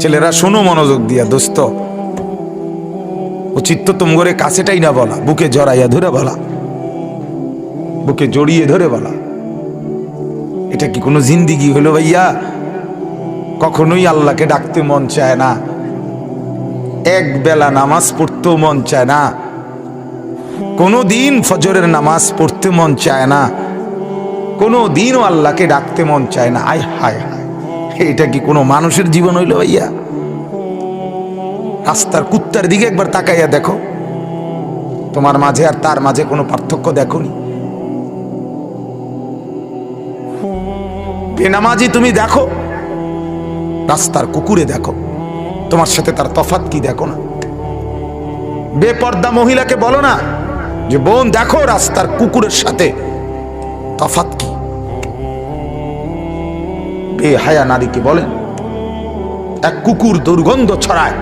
ছেলেরা শোনো মনোযোগ দিয়া, দোস্ত উচিত তো তোমগরে কাছেটাই না বলা, বুকে জড়াইয়া ধরে বলা, বুকে জড়িয়ে ধরে বলা। এটা কি কোনো জিন্দিগি হলো ভাইয়া? কখনোই আল্লাহকে ডাকতে মন চায় না, এক বেলা নামাজ পড়তেও মন চায় না, কোনো দিন ফজরের নামাজ পড়তে মন চায় না, কোনো দিনও আল্লাহকে ডাকতে মন চায় না। আয় হায় হায়, এটা কি কোনো মানুষের জীবন হইল ভাইয়া? রাস্তার কুত্তার দিকে একবার তাকাইয়া দেখো, তোমার মাঝে আর তার মাঝে কোনো পার্থক্য দেখোনি? বেনামাজি তুমি দেখো, রাস্তার কুকুরে দেখো, তোমার সাথে তার তফাৎ কি দেখো না? বেপর্দা মহিলাকে বলো না যে বোন দেখো রাস্তার কুকুরের সাথে তফাৎ কি? বেহায়া নারীকে বলেন এক কুকুর দুর্গন্ধ ছড়ায়,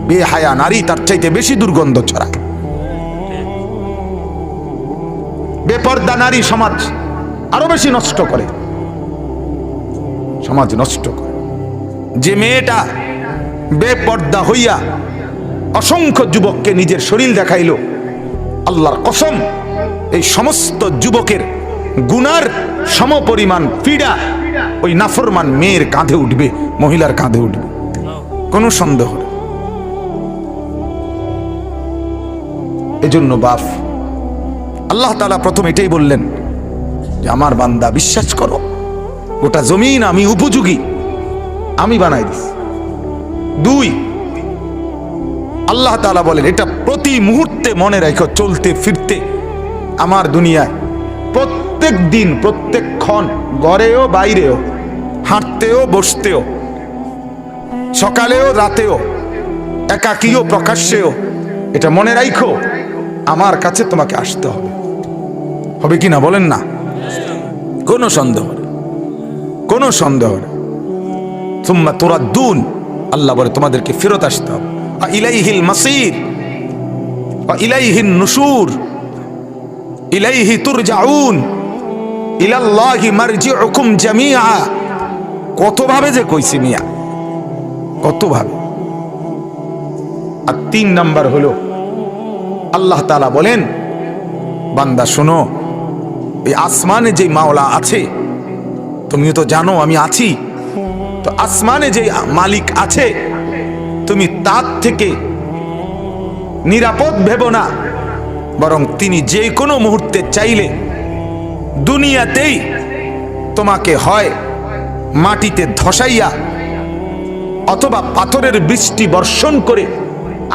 বেহায়া নারী তার চাইতে বেশি দুর্গন্ধ ছড়ায়। বেপর্দা নারী সমাজ আরো বেশি নষ্ট করে, সমাজ নষ্ট করে। যে মেয়েটা বেপর্দা হইয়া অসংখ্য যুবককে নিজের শরীর দেখাইল, আল্লাহর কসম এই সমস্ত যুবকের গুনার সমপরিমাণ পীড়া ওই নাফরমান মেয়ের কাঁধে উঠবে, মহিলার কাঁধে উঠবে, কোনো সন্দেহ নেই। এজন্য বাপ আল্লাহ তাআলা প্রথম এটাই বললেন যে আমার বান্দা বিশ্বাস করো, গোটা জমিন আমি উপযোগী, আমি বানাই দিছি। দুই, আল্লাহ তাআলা বলেন এটা প্রতি মুহূর্তে মনে রাখো, চলতে ফিরতে আমার দুনিয়ায় প্রত্যেক দিন প্রত্যেক ক্ষণ, ঘরেও বাইরেও, হাঁটতেও বসতেও, সকালেও রাতেও, একাকীও প্রকাশ্যেও, এটা মনে রাখো আমার কাছে তোমাকে আসতে হবে। হবে কি না বলেন না? কোনো সন্দেহ নেই, কোনো সন্দেহ নেই। সুম্মা তুরাদ্দুন, আল্লাহ বলে তোমাদেরকে ফেরত আসতে হবে। ইলাইহিল মাসির ওয়া ইলাইহিন নুশুর ইলাইহি তুরজাউন ইলাল্লাহি মারজিউকুম জামিআ। কত ভাবে যে কইছি মিয়া, কত ভাবে। আর 3 নাম্বার হলো আল্লাহ তাআলা বলেন বান্দা শোনো, এই আসমানে যে মাওলা আছে, তুমিও তো জানো আমি আছি, তো আসমানে যে মালিক আছে তুমি তার থেকে নিরাপদ ভেবো না, বরং তিনি যে কোনো মুহূর্তে চাইলে দুনিয়াতেই তোমাকে হয় মাটিতে ধসাইয়া অথবা পাথরের বৃষ্টি বর্ষণ করে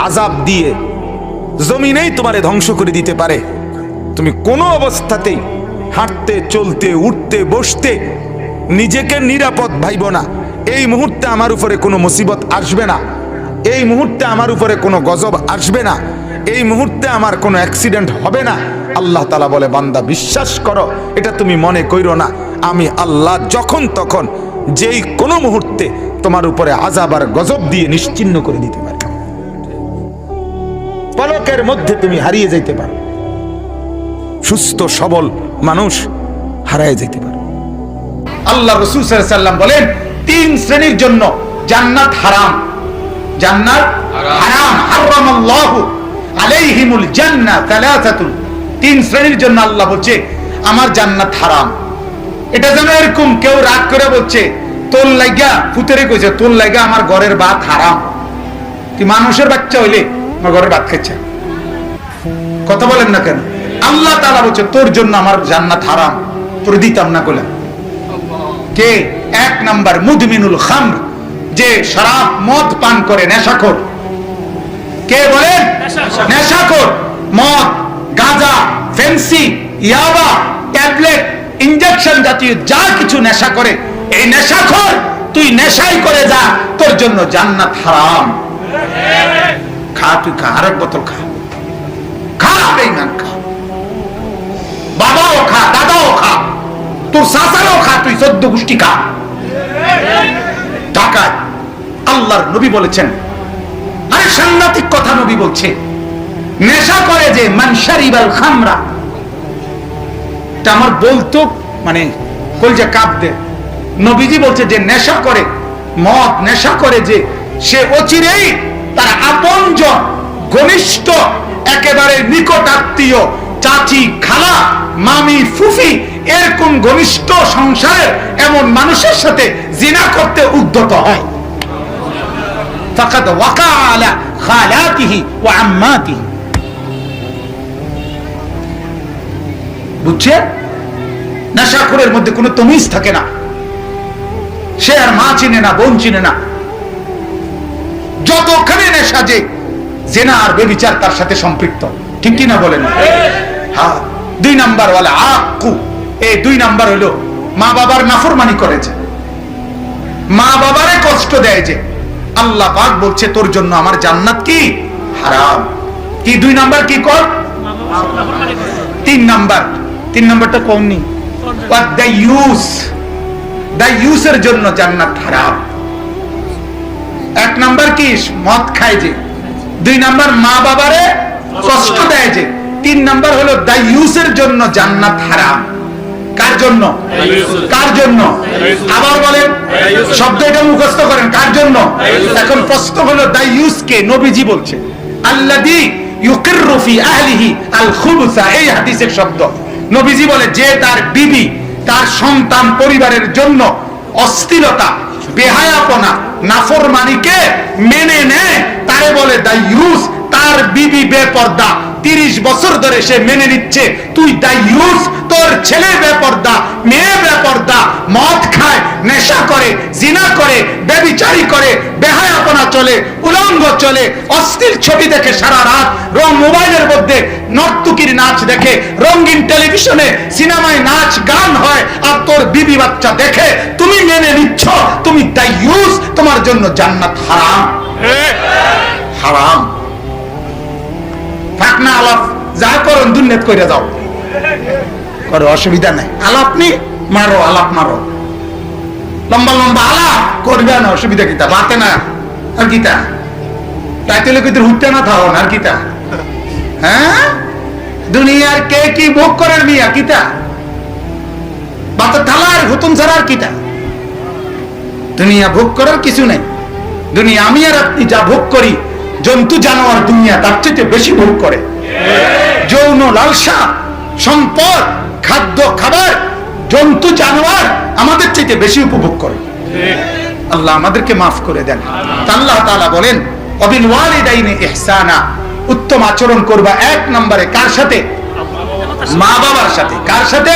আযাব দিয়ে জমিনেই তোমারে ধ্বংস করে দিতে পারে। তুমি কোনো অবস্থাতেই হাঁটতে চলতে উঠতে বসতে নিজেকে নিরাপদ ভাইব না। এই মুহূর্তে আমার উপরে কোনো মুসিবত আসবে না, এই মুহূর্তে আমার উপরে কোনো গজব আসবে না, এই মুহূর্তে আমার কোনো অ্যাক্সিডেন্ট হবে না। আল্লাহ তাআলা বলে বান্দা বিশ্বাস করো, এটা তুমি মনে কইরো না, আমি আল্লাহ যখন তখন যেই কোনো মুহূর্তে তোমার উপরে আযাব আর গজব দিয়ে নিশ্চিহ্ন করে দিতে পারি। পলকের মধ্যে তুমি হারিয়ে যাইতে পারো, সুস্থ সবল মানুষ হারিয়ে যেতে পারে। আল্লাহ রাসূল সাল্লাল্লাহু আলাইহি ওয়াসাল্লাম বলেন 3 শ্রেণীর জন্য জান্নাত হারাম, জান্নাত হারাম। হারামাল্লাহু আলাইহিমুল জান্নাহ সালাসাতুন, 3 শ্রেণীর জন্য আল্লাহ বলছে আমার জান্নাত হারাম। এটা যেন এরকম কেউ রাগ করে বলছে তোর লাগা, ফুতেরে কইছে তোর লাগা আমার ঘরের ভাত হারাম। তুই মানুষের বাচ্চা হইলে আমার ঘরের ভাত খাইছে, কথা বলেন না কেন? আল্লাহ তাআলা বলছে তোর জন্য আমার জান্নাত হারাম, তোর দিতাম না কইলা। কে? 1 নাম্বার মুদমিনুল খামর, যে শরাব মদ পান করে, নেশাখোর। কে বলেন? নেশাখোর। মদ, গাঁজা, ফেন্সি, ইয়াবা, ট্যাবলেট, ইনজেকশন জাতীয় যা কিছু নেশা করে, এই নেশাখোর তুই নেশাই করে যা, তোর জন্য জান্নাত হারাম। খা, তুই খা, আরেক বোতল খা, খা বেঈমান খা, বাবাও খা, দাদাও খা, তোর চাচারও খা, তুই 14 গোষ্ঠী খা। টাকায় আল্লাহর নবী বলেছেন, আরে সাংঘাতিক কথা নবী বলছে, নেশা করে যে মান শারিবাল খামরা, তা আমার বলতো মানে কলজা কাঁপবে। নবীজি বলছে যে নেশা করে মদ নেশা করে যে, সে অচিরেই তার আপনজন, ঘনিষ্ঠ, একেবারে নিকট আত্মীয়, চাচি, খালা, মামি, ফুফি, এরকম ঘনিষ্ঠ সংসারের এমন মানুষের সাথে জিনা করতে উদ্যত হয়। ফাকাদ ওয়াকা আলা খালাতিহি ওয়া আম্মাতিহি। বুঝছেন? নেশাখোরের মধ্যে কোনো তমিজ থাকে না, সে আর মা চিনে না, বোন চিনে না, যতখানি নেশা যে জেনা আর বেবিচার তার সাথে সম্পৃক্ত। ঠিক কিনা বলেন? হ্যাঁ। 2 নাম্বার ওয়ালা আক্কু, এই 2 নাম্বার হলো মা বাবার নাফরমানি করেছে, মা বাবারে কষ্ট দেয় যে। আল্লাহ পাক বলছে তোর জন্য আমার জান্নাত কি হারাম। কি 2 নাম্বার কি কর? 3 নাম্বার, 3 নাম্বারটা কম নি, দায়ুসের জন্য জান্নাত হারাম। 1 নাম্বার কি? মদ খায় যে। 2 নাম্বার মা বাবারে কষ্ট দেয় যে। 3 নাম্বার হলো দায়ুসের জন্য জান্নাত হারাম। কার জন্য? কার জন্য? আবার বলেন, শব্দ এটা মুখস্থ করেন, কার জন্য? এখন প্রশ্ন হলো দায়ুস কে? নবীজি বলছে আল্লাযী ইউকিররু ফি আহলিহি আল খুবুসা, এই হাদিসের শব্দ। নবীজি বলে যে তার বিবি, তার সন্তান, পরিবারের জন্য অস্থিরতা, বেহায়াপনা, নাফরমানিকে মেনে নেয়, তারে বলে দায়ুস। তার বিবি বেপর্দা, 30 বছর ধরে সে মেনে নিচ্ছে, তুই দায়ুস। তোর ছেলে বেপর্দা, মেয়ে বেপর্দা, মদ খায়, নেশা করে, জিনা করে, ব্যভিচারী করে, বেহায়াপনা চলে, উলঙ্গ চলে, অশ্লীল ছবি দেখে সারা রাত, রং মোবাইলের মধ্যে নর্তকীর নাচ দেখে, রঙিন টেলিভিশনে সিনেমায় নাচ গান হয়, আর তোর বিবি বাচ্চা দেখে তুমি মেনে নিচ্ছ, তুমি দায়ুস, তোমার জন্য জান্নাত হারাম। হারাম। থাক না আলাপ, যা করুন দুনিয়াত কইরা যাও, করো, অসুবিধা নাই। আলাপ নি মারো, আলাপ মারো, লম্বা লম্বা আলাপ করবে না, অসুবিধা কিতা? বাতে না আর কিতা? তাই তো লোকেদের উঠতে না থাও আর কিতা? হ্যাঁ, দুনিয়ার কে কি ভোগ করার মিয়া কিতা? বাতের থালার হুতুম ছাড়া আর কিতা? দুনিয়া ভোগ করার কিছু নাই। দুনিয়া আমি আর আপনি যা ভোগ করি, জন্তু জানোয়ার দুনিয়া তার চেয়ে বেশি ভোগ করে। যৌন লালসা, সম্পদ, খাদ্য, খাবার, জন্তু জানোয়ার আমাদের চেয়ে বেশি উপভোগ করে। আল্লাহ আমাদেরকে মাফ করে দেন। আল্লাহ তাআলা বলেন ওয়াবিল ওয়ালিদাইনি ইহসানা, উত্তম আচরণ করবা 1 নম্বরে কার সাথে? মা বাবার সাথে। কার সাথে?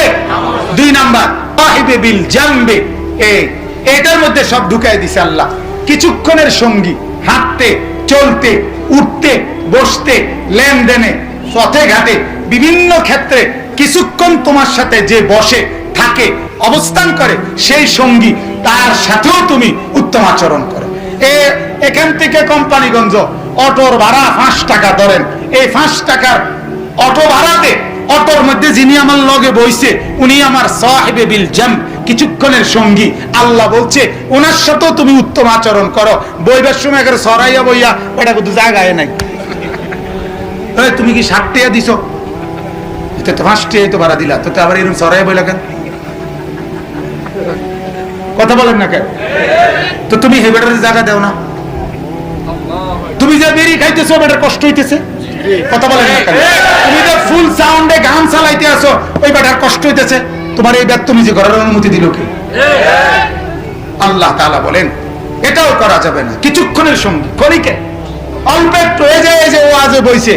2 নাম্বার সাহিবে বিল জামবে, এটার মধ্যে সব ঢুকাই দিছে আল্লাহ। কিছুক্ষণের সঙ্গী, হাঁটতে, চলতে, উঠতে, বসতে, লেনদেনে, পথে ঘাটে, বিভিন্ন ক্ষেত্রে কিছুক্ষণ তোমার সাথে যে বসে থাকে, অবস্থান করে, সেই সঙ্গী, তার সাথেও তুমি উত্তম আচরণ করো। এখান থেকে কোম্পানিগঞ্জ অটোর ভাড়া 5 টাকা ধরেন, এই 5 টাকার অটো ভাড়াতে অটোর মধ্যে যিনি আমার লগে বইছে উনি আমার সাহিবে বিল জাম, কিছুক্ষণের সঙ্গী। আল্লাহ বলছে ওনার সাথেও তুমি উত্তম আচরণ করো। বইবার সময় একেবারে সরাইয়া বইয়া ওটা কিন্তু জায়গায় নাই। তুমি কি 60 টাকা দিছ? তো 5 টাকা তো ভাড়া দিলা, তো আবার এরকম সরাইয়া বইলা কেন? কথা বলেন না কেন? তো তুমি হেবেটার জায়গা দাও না? তুমি যে বেরি খাইতেছো বেটার কষ্ট হইতেছে, কথা বলেন না কেন? তুমি যে ফুল সাউন্ডে গান চালাইতে আসো, ওই বেটার কষ্ট হইতেছে, তোমার এই ব্যাগ তুমি যে করার অনুমতি দিল কে? আল্লাহ তাআলা বলেন এটাও করা যাবে না। কিছুক্ষণের সঙ্গী, ক্ষণিকে, অল্প একটু এই যে ও আজে বইছে,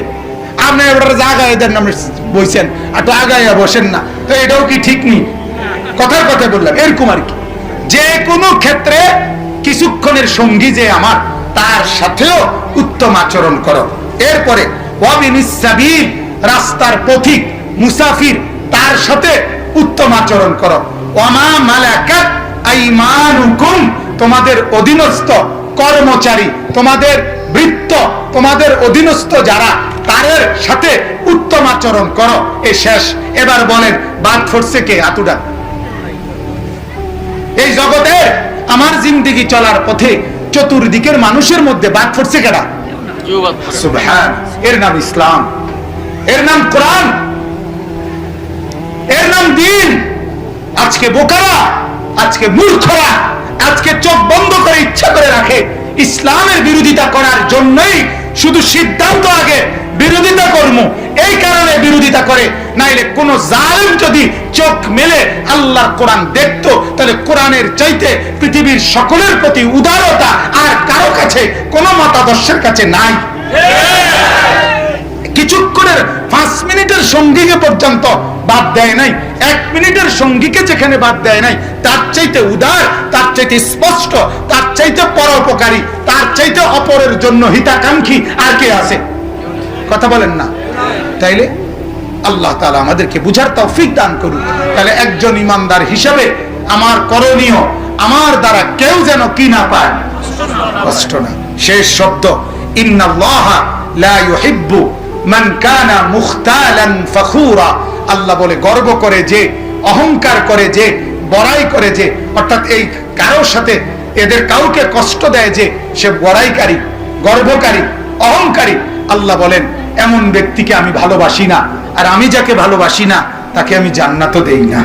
আপনি এবার জায়গায় দেন, আপনি বইছেন আর তো আগাইয়া বসেন না, তো এটাও কি ঠিক নেই? কথার কথা বললাম এরকম আর কি। যে কোনো ক্ষেত্রে কিছুক্ষণের সঙ্গী যে আমার, তার সাথেও উত্তম আচরণ করো। এরপরে ওয়াবিনিস সাবিল, রাস্তার পথিক, মুসাফির, তার সাথে উত্তম আচরণ করো। ওয়ামা মালাকাত আইমানুকুম, তোমাদের অধীনস্থ কর্মচারী, তোমাদের ভৃত্য, তোমাদের অধীনস্থ যারা, তাদের সাথে উত্তম আচরণ করো। এই শেষ। এবার বলেন বাদ ফরছে কে? আতুডা। এই জগতে আমার জিন্দেগি চলার পথে চতুর্দিকের মানুষের মধ্যে বাদ ফরছে কেডা? সুবহান। এর নাম ইসলাম, এর নাম কোরআন, এর নাম দ্বীন। আজকে বোকারা, আজকে মূর্খরা, আজকে চোখ বন্ধ করে ইচ্ছা করে রাখে ইসলামের বিরোধিতা করার জন্যই, শুধু সিদ্ধান্ত আগে বিরোধিতা করবো এই কারণে বিরোধিতা করে। নাইলে কোন জালেম যদি চোখ মেলে আল্লাহর কোরআন দেখতো, তাহলে কোরআনের চাইতে পৃথিবীর সকলের প্রতি উদারতা আর কারো কাছে কোন মতাদর্শের কাছে নাই। কিছুক্ষণের 5 মিনিটের সঙ্গীকে পর্যন্ত বাদ দেয় নাই, 1 মিনিটের সঙ্গীকে যেখানে বাদ দেয় নাই, তার চাইতে উদার, তার চাইতে স্পষ্ট, তার চাইতে পরোপকারী, তার চাইতে অপরের জন্য হিতাকাঙ্ক্ষী আর কে আছে? কথা বলেন না? তাইলে আল্লাহ তাআলা আমাদেরকে বুঝার তৌফিক দান করুন। তাহলে একজন ইমানদার হিসাবে আমার করণীয়, আমার দ্বারা কেউ যেন কি না পায়, কষ্ট না। শেষ শব্দ, ইন্নাল্লাহা লা ইউহিব্বু মান কানা মুখতালান ফখুরা। আল্লাহ বলে গর্ব করে যে, অহংকার করে যে, বড়াই করে যে, অর্থাৎ এই কারোর সাথে এদের কাউকে কষ্ট দেয় যে, সে বড়াইকারী, গর্বকারী, অহংকারী। আল্লাহ বলেন এমন ব্যক্তিকে আমি ভালোবাসি না, আর আমি যাকে ভালোবাসি না তাকে আমি জান্নাতও দেই না।